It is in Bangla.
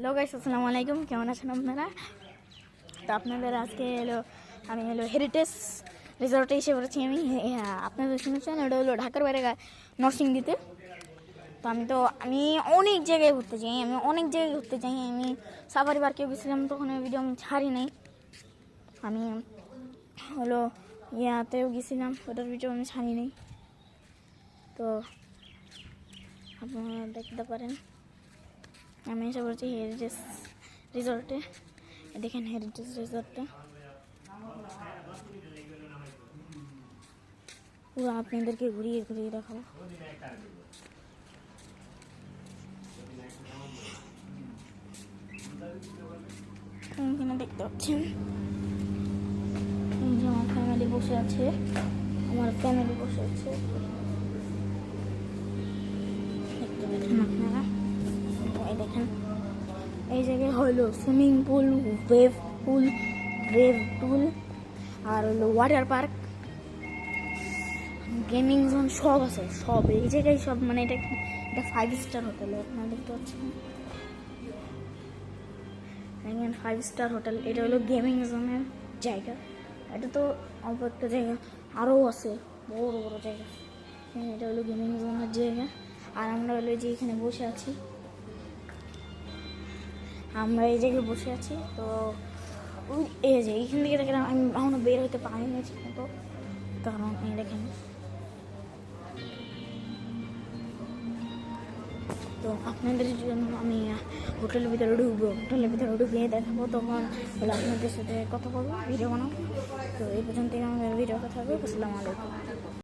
হ্যালো গাইস, আসসালামু আলাইকুম। কেমন আছেন আপনারা? তো আপনাদের আজকে আমি হেরিটেজ রিসর্টে এসে পড়েছি। আমি আপনাদের শুনেছেন এটা হলো ঢাকার বাইরে নরসিংদীতে। তো আমি অনেক জায়গায় ঘুরতে চাই, আমি সাফারি পার্কেও গেছিলাম, তখন ভিডিও আমি ছাড়ি নাই। আমি হলো ইয়াতেও গেছিলাম, ওটার ভিডিও আমি ছাড়ি নাই। তো আপনারা দেখতে পারেন আমি এসে পড়েছি হেরিটেজ রিসর্টে। দেখেন হেরিটেজ রিসর্টটা পুরো আপনাদেরকে ঘুরিয়ে ঘুরিয়ে দেখাবো। এখানে দেখতে পাচ্ছেন আমার ফ্যামিলি বসে আছে, দেখতে পাচ্ছেন আপনারা। দেখেন এই জায়গায় হলো সুইমিং পুল, ওয়েভ পুল আর হলো ওয়াটার পার্ক, গেমিং জোন সব আছে, সব এই জায়গায় সব। মানে এটা 5 স্টার হোটেল, আপনারা দেখতে পাচ্ছেন 5 স্টার হোটেল। এটা হলো গেমিং জোনের জায়গা। এটা তো অল্প একটা জায়গা, আরও আছে বড় বড় জায়গা। এটা হলো গেমিং জোনের জায়গা। আর আমরা হলো যে এখানে বসে আছি, তো এই যে এইখান থেকে দেখেন আমি এখনো বের হতে পারিনি ঠিক মতো, কারণ এই দেখেন। তো আপনাদের জন্য আমি হোটেলের ভিতরে ঢুকে দেখাবো, তখন হলো আপনাদের সাথে কথা বলবো, ভিডিও বানাবো। তো এই পর্যন্ত আমাদের ভিডিও কথা হবে। আসসালামু আলাইকুম।